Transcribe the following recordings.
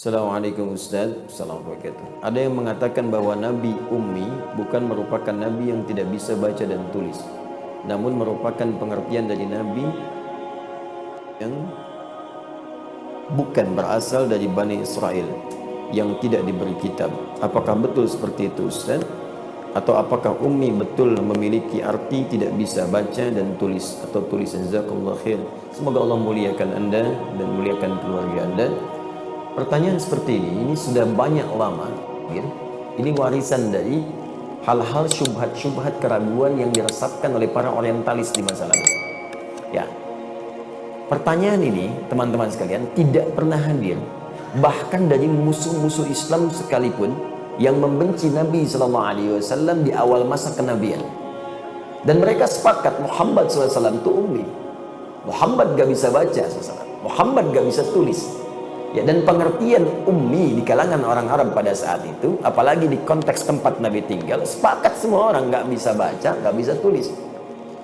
Assalamualaikum Ustaz. Assalamualaikum warahmatullahi wabarakatuh. Ada yang mengatakan bahwa Nabi Ummi bukan merupakan Nabi yang tidak bisa baca dan tulis, namun merupakan pengertian dari Nabi yang bukan berasal dari Bani Israel yang tidak diberi kitab. Apakah betul seperti itu Ustaz? Atau apakah Ummi betul memiliki arti tidak bisa baca dan tulis atau tulisan? Jazakumullah khair. Semoga Allah muliakan Anda dan muliakan keluarga Anda. Pertanyaan seperti ini sudah banyak lama, ya. Ini warisan dari hal-hal syubhat-syubhat keraguan yang diresapkan oleh para orientalis di masa lalu. Ya, pertanyaan ini teman-teman sekalian tidak pernah hadir, bahkan dari musuh-musuh Islam sekalipun yang membenci Nabi SAW di awal masa kenabian. Dan mereka sepakat Muhammad SAW itu ummi. Muhammad gak bisa baca SAW. Muhammad gak bisa tulis. Ya, dan pengertian ummi di kalangan orang Arab pada saat itu, apalagi di konteks tempat Nabi tinggal, sepakat semua orang nggak bisa baca, nggak bisa tulis.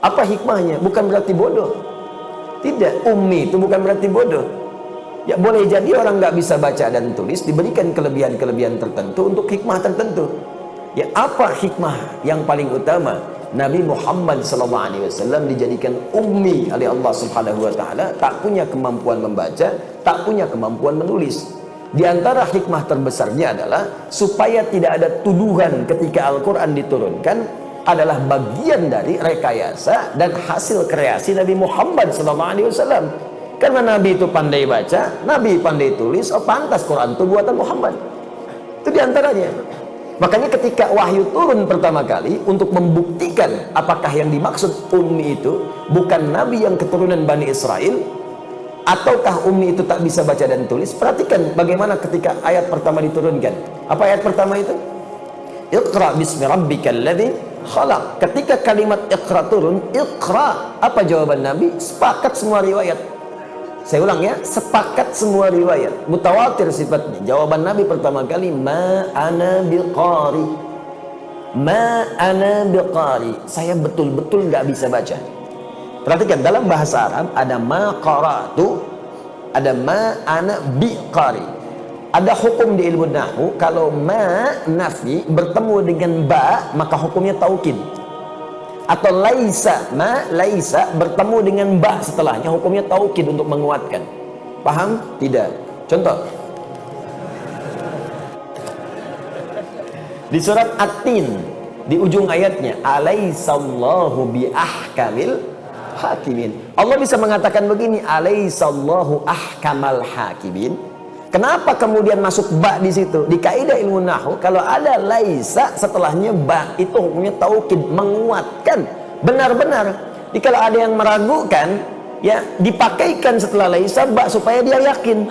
Apa hikmahnya? Bukan berarti bodoh. Tidak, ummi itu bukan berarti bodoh. Ya, boleh jadi orang nggak bisa baca dan tulis diberikan kelebihan-kelebihan tertentu untuk hikmah tertentu. Ya, apa hikmah yang paling utama? Nabi Muhammad SAW dijadikan ummi oleh Allah Subhanahu wa taala, tak punya kemampuan membaca, tak punya kemampuan menulis. Di antara hikmah terbesarnya adalah supaya tidak ada tuduhan ketika Al-Qur'an diturunkan adalah bagian dari rekayasa dan hasil kreasi Nabi Muhammad SAW. Karena Nabi itu pandai baca, Nabi pandai tulis, oh pantas Quran itu buatan Muhammad. Itu diantaranya. Makanya ketika wahyu turun pertama kali untuk membuktikan apakah yang dimaksud ummi itu bukan Nabi yang keturunan Bani Israel, ataukah ummi itu tak bisa baca dan tulis, perhatikan bagaimana ketika ayat pertama diturunkan. Apa ayat pertama itu? Iqra bismi rabbikal ladzi khalaq. Ketika kalimat iqra turun, iqra, apa jawaban Nabi? Sepakat semua riwayat. Saya ulang ya, sepakat semua riwayat, mutawatir sifatnya. Jawaban Nabi pertama kali, ma ana biqari. Ma ana biqari. Saya betul-betul nggak bisa baca. Perhatikan, dalam bahasa Arab ada ma qara'tu, ada ma ana biqari. Ada hukum di ilmu nahwu, kalau ma nafi bertemu dengan ba, maka hukumnya taukid. Atau laisa, ma laisa bertemu dengan ba setelahnya, hukumnya taukid untuk menguatkan. Paham? Tidak. Contoh, di surat At-Tin di ujung ayatnya, alaisallahu bi ahkamil hakimin. Allah bisa mengatakan begini, alaisallahu ahkamal hakimin. Kenapa kemudian masuk ba di situ? Di kaidah ilmu nahwu, kalau ada laisa setelahnya ba, itu hukumnya taukid, menguatkan. Benar-benar. Jadi kalau ada yang meragukan, ya dipakaikan setelah laisa ba supaya dia yakin.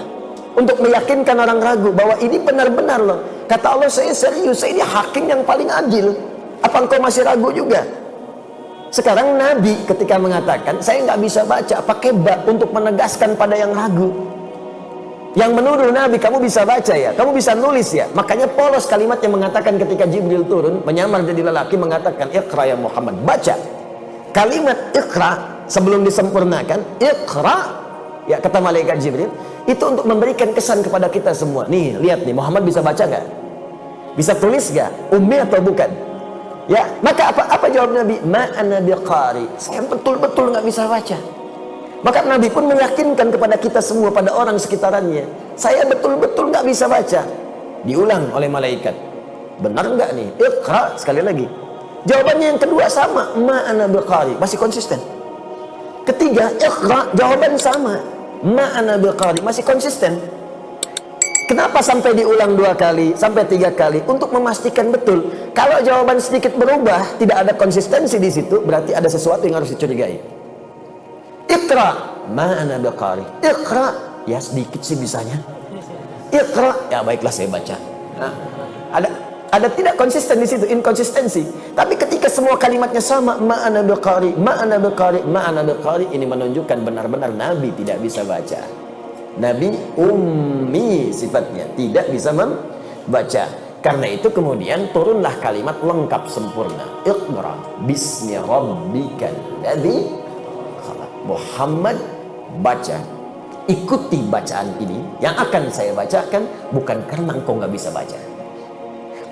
Untuk meyakinkan orang ragu bahwa ini benar-benar loh. Kata Allah, saya serius, saya ini hakim yang paling adil. Apa engkau masih ragu juga? Sekarang Nabi ketika mengatakan, saya nggak bisa baca, pakai ba untuk menegaskan pada yang ragu. Yang menuduh Nabi, kamu bisa baca ya, kamu bisa nulis ya. Makanya polos kalimat yang mengatakan ketika Jibril turun menyamar jadi lelaki, mengatakan iqra ya Muhammad, baca. Kalimat iqra sebelum disempurnakan, iqra ya kata malaikat Jibril, itu untuk memberikan kesan kepada kita semua. Nih lihat nih, Muhammad bisa baca nggak? Bisa tulis nggak? Ummi atau bukan? Ya, maka apa jawab Nabi? Ma ana biqari. Saya betul-betul nggak bisa baca. Maka Nabi pun meyakinkan kepada kita semua, pada orang sekitarannya, saya betul-betul nggak bisa baca. Diulang oleh malaikat, benar nggak nih? Iqra, sekali lagi. Jawabannya yang kedua sama, ma ana biqari, masih konsisten. Ketiga, iqra, jawaban sama, ma ana biqari, masih konsisten. Kenapa sampai diulang 2 kali, sampai 3 kali? Untuk memastikan betul. Kalau jawaban sedikit berubah, tidak ada konsistensi di situ, berarti ada sesuatu yang harus dicurigai. Iqra, ma ana biqari. Iqra, ya sedikit sih bisanya. Iqra, ya baiklah saya baca. Nah, ada tidak konsisten di situ, inkonsistensi. Tapi ketika semua kalimatnya sama, ma ana biqari, ma ana biqari, ma ana biqari, ini menunjukkan benar-benar Nabi tidak bisa baca. Nabi ummi sifatnya, tidak bisa membaca. Karena itu kemudian turunlah kalimat lengkap sempurna. Iqra bismi rabbikal ladzi Muhammad baca ikuti bacaan ini yang akan saya bacakan, bukan karena engkau nggak bisa baca,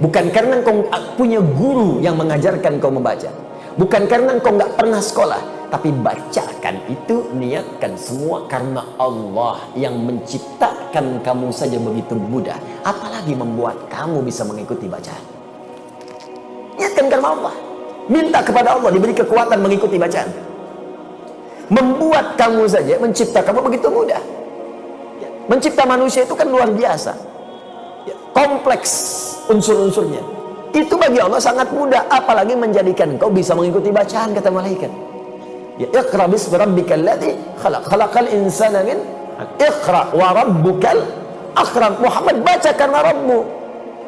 bukan karena engkau punya guru yang mengajarkan engkau membaca, bukan karena engkau nggak pernah sekolah, tapi bacakan itu, niatkan semua karena Allah yang menciptakan kamu saja begitu mudah, apalagi membuat kamu bisa mengikuti bacaan. Niatkan karena Allah, minta kepada Allah diberi kekuatan mengikuti bacaan. Membuat kamu saja, mencipta kamu begitu mudah. Mencipta manusia itu kan luar biasa, kompleks unsur-unsurnya. Itu bagi Allah sangat mudah, apalagi menjadikan kau bisa mengikuti bacaan, kata malaikat. Ya, Iqra bismi rabbikal ladzi khalaq, khalaqal insana min Iqra wa rabbukal akram. Muhammad, baca karena Rabbu.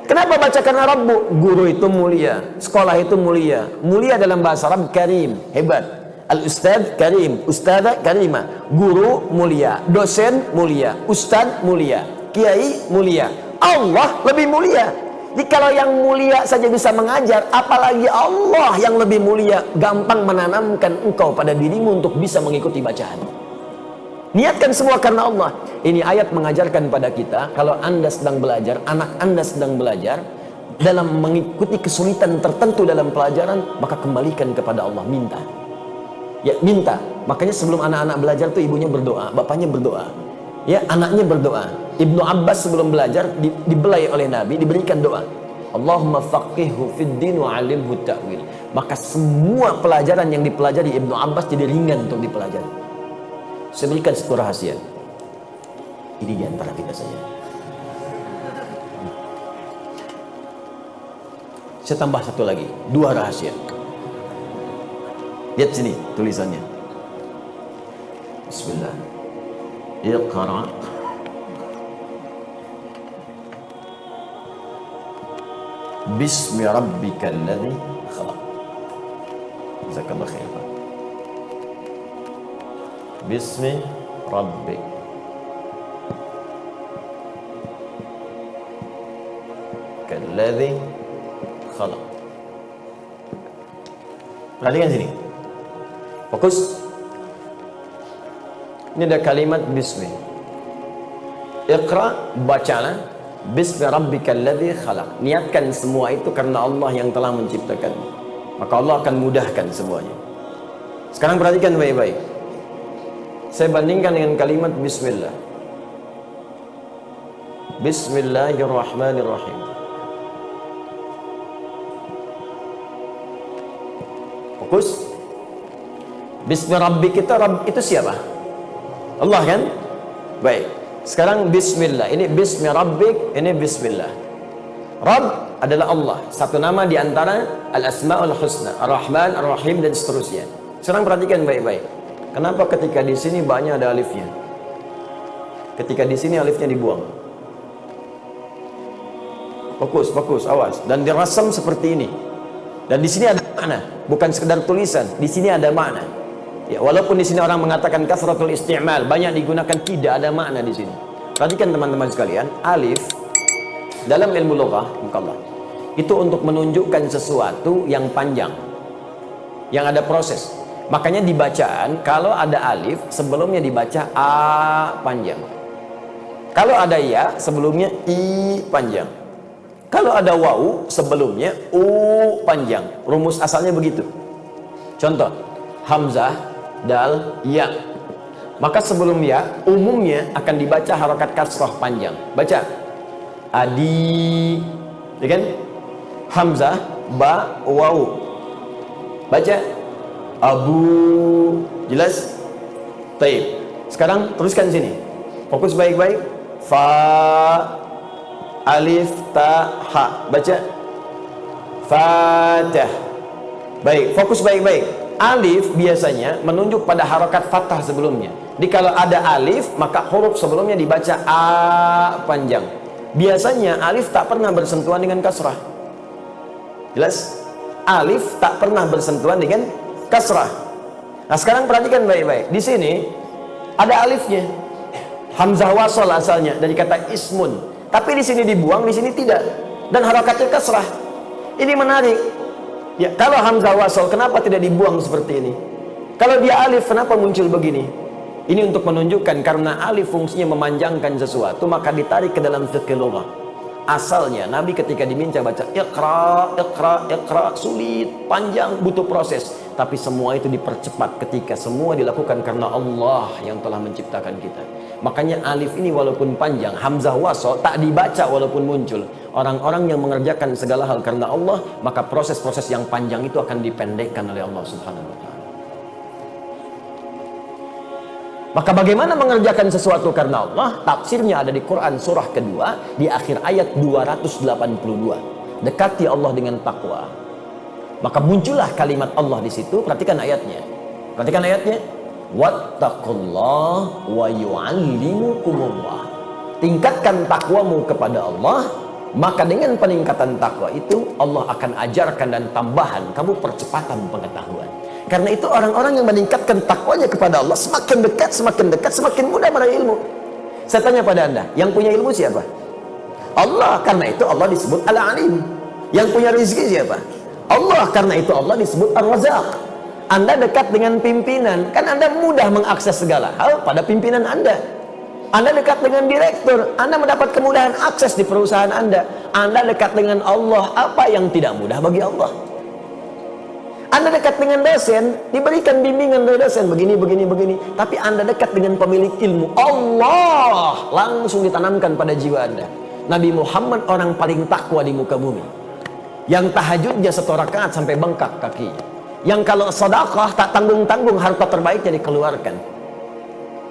Kenapa baca karena Rabbu? Guru itu mulia, sekolah itu mulia. Mulia dalam bahasa Arab karim, hebat. Al-Ustadz Karim, Ustadzah Karimah. Guru mulia, dosen mulia, Ustadz mulia, Kiai mulia. Allah lebih mulia. Jadi kalau yang mulia saja bisa mengajar, apalagi Allah yang lebih mulia, gampang menanamkan engkau pada dirimu untuk bisa mengikuti bacaan. Niatkan semua karena Allah. Ini ayat mengajarkan pada kita, kalau anda sedang belajar, anak anda sedang belajar, dalam mengikuti kesulitan tertentu dalam pelajaran, maka kembalikan kepada Allah, minta. Ya, minta. Makanya sebelum anak-anak belajar tuh ibunya berdoa, bapaknya berdoa, ya, anaknya berdoa. Ibnu Abbas sebelum belajar dibelai oleh Nabi, diberikan doa, Allahumma faqihhu fid din wa 'allimhu ta'wil. Maka semua pelajaran yang dipelajari Ibnu Abbas jadi ringan untuk dipelajari. Saya berikan satu rahasia. Ini diantara kita saja. Saya tambah satu lagi, dua rahasia. Lihat sini tulisannya. Bismillah. Iqra bismi rabbikal ladzi khalaq. Jazakallahu khairan. Bismi rabbik kalladzi khalaq. Perhatikan sini. Fokus. Ini ada kalimat bismi. Iqra, bacalah. Bismi rabbikal ladzi khalaq. Niatkan semua itu karena Allah yang telah menciptakan. Maka Allah akan mudahkan semuanya. Sekarang perhatikan baik-baik. Saya bandingkan dengan kalimat bismillah. Bismillahirrahmanirrahim. Fokus. Bismi Rabbi kita, Rabb itu siapa? Allah kan? Baik. Sekarang bismillah. Ini bismi Rabbik, ini bismillah. Rabb adalah Allah. Satu nama di antara Al-Asma'ul Husna, Ar-Rahman, Ar-Rahim dan seterusnya. Sekarang perhatikan baik-baik. Kenapa ketika di sini banyak ada alifnya? Ketika di sini alifnya dibuang. Fokus, fokus, awas. Dan dirasam seperti ini. Dan di sini ada makna, bukan sekedar tulisan. Di sini ada makna. Ya, walaupun di sini orang mengatakan kasratul isti'mal, banyak digunakan, tidak ada makna di sini. Perhatikan teman-teman sekalian, alif dalam ilmu lughah, itu untuk menunjukkan sesuatu yang panjang, yang ada proses. Makanya di bacaan kalau ada alif sebelumnya dibaca a panjang. Kalau ada ya sebelumnya i panjang. Kalau ada wawu sebelumnya u panjang. Rumus asalnya begitu. Contoh, hamzah, dal, ya. Maka sebelum ya umumnya akan dibaca harokat kasrah panjang. Baca adi, ya kan? Hamzah, ba, wawu. Baca abu. Jelas? Taib. Sekarang teruskan sini. Fokus baik-baik. Fa, alif, ta, ha. Baca fatah. Baik, fokus baik-baik. Alif biasanya menunjuk pada harokat fathah sebelumnya. Jadi kalau ada alif, maka huruf sebelumnya dibaca a panjang. Biasanya alif tak pernah bersentuhan dengan kasrah. Jelas? Alif tak pernah bersentuhan dengan kasrah. Nah sekarang perhatikan baik-baik. Di sini ada alifnya. Hamzah wasol asalnya dari kata ismun. Tapi di sini dibuang, di sini tidak. Dan harokatnya kasrah. Ini menarik. Ya, kalau hamzah wasol kenapa tidak dibuang seperti ini? Kalau dia alif kenapa muncul begini? Ini untuk menunjukkan karena alif fungsinya memanjangkan sesuatu, maka ditarik ke dalam fiqh lughah. Asalnya Nabi ketika diminta baca iqra, iqra, iqra, sulit, panjang, butuh proses. Tapi semua itu dipercepat ketika semua dilakukan karena Allah yang telah menciptakan kita. Makanya alif ini walaupun panjang, hamzah wasl tak dibaca walaupun muncul. Orang-orang yang mengerjakan segala hal karena Allah, maka proses-proses yang panjang itu akan dipendekkan oleh Allah Subhanahu wa taala. Maka bagaimana mengerjakan sesuatu karena Allah? Tafsirnya ada di Quran surah kedua di akhir ayat 282. Dekati Allah dengan takwa. Maka muncullah kalimat Allah di situ. Perhatikan ayatnya. Perhatikan ayatnya. Wattaqullah wa yu'allimukumullah. Tingkatkan takwamu kepada Allah, maka dengan peningkatan takwa itu Allah akan ajarkan dan tambahan kamu percepatan pengetahuan. Karena itu orang-orang yang meningkatkan takwanya kepada Allah semakin dekat, semakin mudah meraih ilmu. Saya tanya pada Anda, yang punya ilmu siapa? Allah. Karena itu Allah disebut Al-Alim. Yang punya rezeki siapa? Allah. Karena itu Allah disebut Ar-Razzaq. Anda dekat dengan pimpinan, kan Anda mudah mengakses segala hal pada pimpinan Anda. Anda dekat dengan direktur, Anda mendapat kemudahan akses di perusahaan Anda. Anda dekat dengan Allah, apa yang tidak mudah bagi Allah? Anda dekat dengan dosen, diberikan bimbingan dari dosen begini. Tapi Anda dekat dengan pemilik ilmu Allah, langsung ditanamkan pada jiwa Anda. Nabi Muhammad orang paling takwa di muka bumi, yang tahajudnya 1 rakaat sampai bengkak kakinya, yang kalau sedekah tak tanggung-tanggung harta terbaiknya dikeluarkan.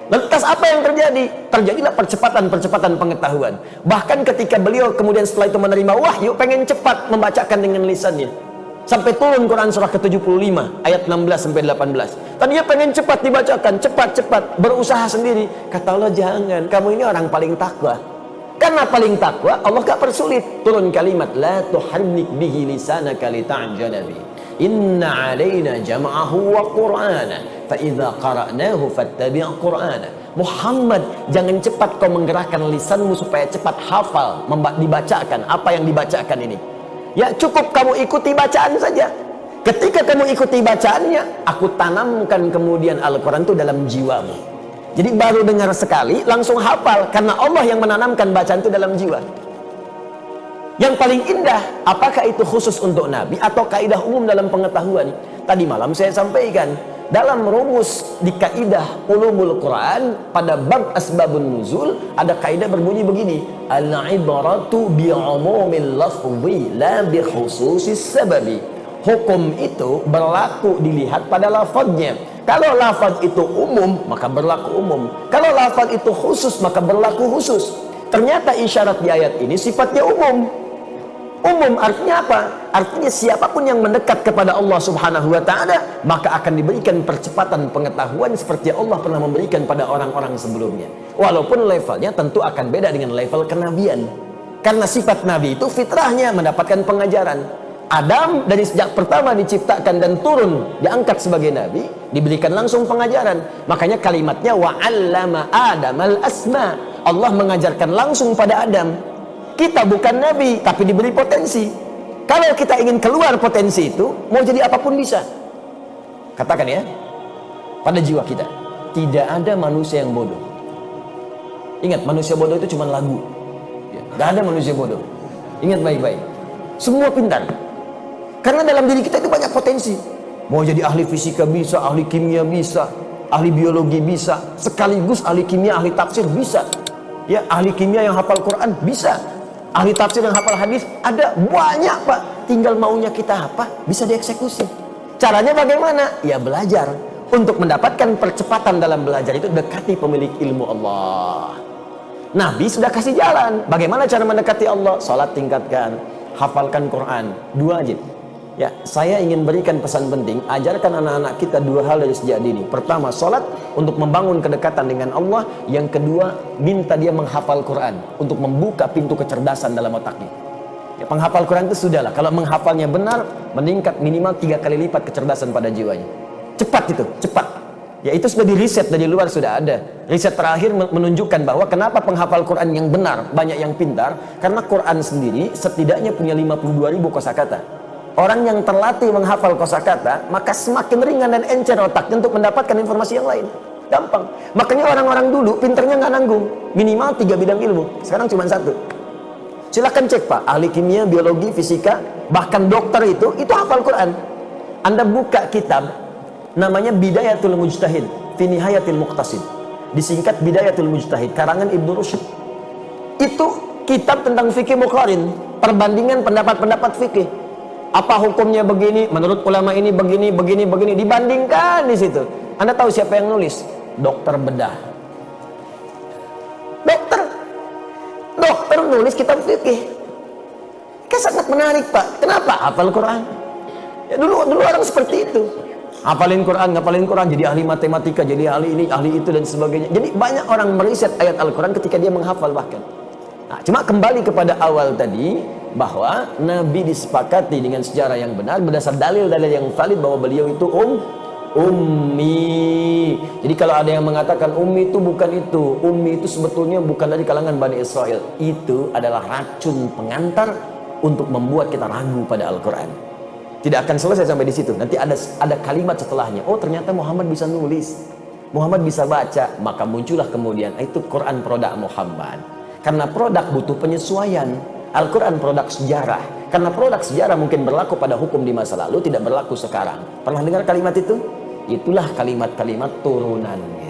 Lantas apa yang terjadi? Terjadilah percepatan pengetahuan. Bahkan ketika beliau kemudian setelah itu menerima wahyu, pengen cepat membacakan dengan lisannya. Sampai turun Quran surah ke-75 ayat 16 sampai 18. Tadinya pengen cepat dibacakan, cepat, berusaha sendiri. Kata Allah, jangan, kamu ini orang paling takwa. Karena paling takwa, Allah gak persulit. Turun kalimat, la tuharrik bihi lisanaka lita'jala bi. Inna alaina jam'ahu wa qur'ana, fa idza qara'nahu fattabi' qur'ana. Muhammad, jangan cepat kau menggerakkan lisanmu supaya cepat hafal, dibacakan apa yang dibacakan ini. Ya cukup kamu ikuti bacaan saja. Ketika kamu ikuti bacaannya, aku tanamkan kemudian Al-Quran itu dalam jiwamu. Jadi baru dengar sekali langsung hafal, karena Allah yang menanamkan bacaan itu dalam jiwa. Yang paling indah, apakah itu khusus untuk Nabi atau kaidah umum dalam pengetahuan? Tadi malam saya sampaikan, dalam rumus di kaidah ulumul Quran pada bab asbabun nuzul ada kaidah berbunyi begini, al-ibaratu bi'umumil lafzi la bi khususis sababi. Hukum itu berlaku dilihat pada lafadznya. Kalau lafaz itu umum maka berlaku umum, kalau lafaz itu khusus maka berlaku khusus. Ternyata isyarat di ayat ini sifatnya umum. Umum artinya apa? Artinya siapapun yang mendekat kepada Allah Subhanahu wa ta'ala, maka akan diberikan percepatan pengetahuan seperti Allah pernah memberikan pada orang-orang sebelumnya. Walaupun levelnya tentu akan beda dengan level kenabian. Karena sifat Nabi itu fitrahnya mendapatkan pengajaran. Adam dari sejak pertama diciptakan dan turun diangkat sebagai Nabi, diberikan langsung pengajaran. Makanya kalimatnya wa'allama Adamal asma. Allah mengajarkan langsung pada Adam. Kita bukan Nabi, tapi diberi potensi. Kalau kita ingin keluar potensi itu, mau jadi apapun bisa. Katakan ya, pada jiwa kita, tidak ada manusia yang bodoh. Ingat, manusia bodoh itu cuma lagu. Gak ada manusia bodoh. Ingat baik-baik. Semua pintar. Karena dalam diri kita itu banyak potensi. Mau jadi ahli fisika bisa, ahli kimia bisa, ahli biologi bisa, sekaligus ahli kimia, ahli tafsir bisa. Ya, ahli kimia yang hafal Quran bisa. Ahli tafsir yang hafal hadis ada banyak, Pak. Tinggal maunya kita apa, bisa dieksekusi. Caranya bagaimana? Ya belajar. Untuk mendapatkan percepatan dalam belajar itu dekati pemilik ilmu Allah. Nabi sudah kasih jalan. Bagaimana cara mendekati Allah? Salat tingkatkan, hafalkan Quran, 2 aja. Ya, saya ingin berikan pesan penting, ajarkan anak-anak kita 2 hal dari sejak dini. Pertama, sholat untuk membangun kedekatan dengan Allah. Yang kedua, minta dia menghafal Quran untuk membuka pintu kecerdasan dalam otaknya. Ya, penghafal Quran itu sudahlah, kalau menghafalnya benar, meningkat minimal 3 kali lipat kecerdasan pada jiwanya. Cepat itu, cepat. Ya, itu sudah di riset dari luar, sudah ada. Riset terakhir menunjukkan bahwa kenapa penghafal Quran yang benar banyak yang pintar, karena Quran sendiri setidaknya punya 52.000 kosakata. Orang yang terlatih menghafal kosakata, maka semakin ringan dan encer otaknya untuk mendapatkan informasi yang lain. gampang. Makanya orang-orang dulu pinternya nggak nanggung, minimal 3 bidang ilmu. Sekarang cuma 1. Silahkan cek Pak, ahli kimia, biologi, fisika, bahkan dokter itu hafal Quran. Anda buka kitab namanya Bidayatul Mujtahid fi Nihayatil Muqtasid, disingkat Bidayatul Mujtahid, karangan Ibnu Rusyd. Itu kitab tentang fikih muqarin, perbandingan pendapat-pendapat fikih. Apa hukumnya begini, menurut ulama ini begini, dibandingkan di situ. Anda tahu siapa yang nulis? Dokter bedah. Dokter nulis kitab fikih. Kan sangat menarik Pak. Kenapa? Hafal Quran. Ya dulu orang seperti itu. Ngapalin Quran, jadi ahli matematika, jadi ahli ini, ahli itu dan sebagainya. Jadi banyak orang meriset ayat Al-Quran ketika dia menghafal bahkan. Nah, cuma kembali kepada awal tadi, bahwa Nabi disepakati dengan sejarah yang benar berdasar dalil-dalil yang valid bahwa beliau itu ummi. Jadi kalau ada yang mengatakan ummi itu bukan itu, ummi itu sebetulnya bukan dari kalangan Bani Israel, itu adalah racun pengantar untuk membuat kita ragu pada Al-Quran. Tidak akan selesai sampai di situ. Nanti ada kalimat setelahnya. Oh ternyata Muhammad bisa nulis, Muhammad bisa baca. Maka muncullah kemudian itu Quran produk Muhammad. Karena produk butuh penyesuaian. Al-Quran produk sejarah. Karena produk sejarah mungkin berlaku pada hukum di masa lalu, tidak berlaku sekarang. Pernah dengar kalimat itu? Itulah kalimat-kalimat turunannya.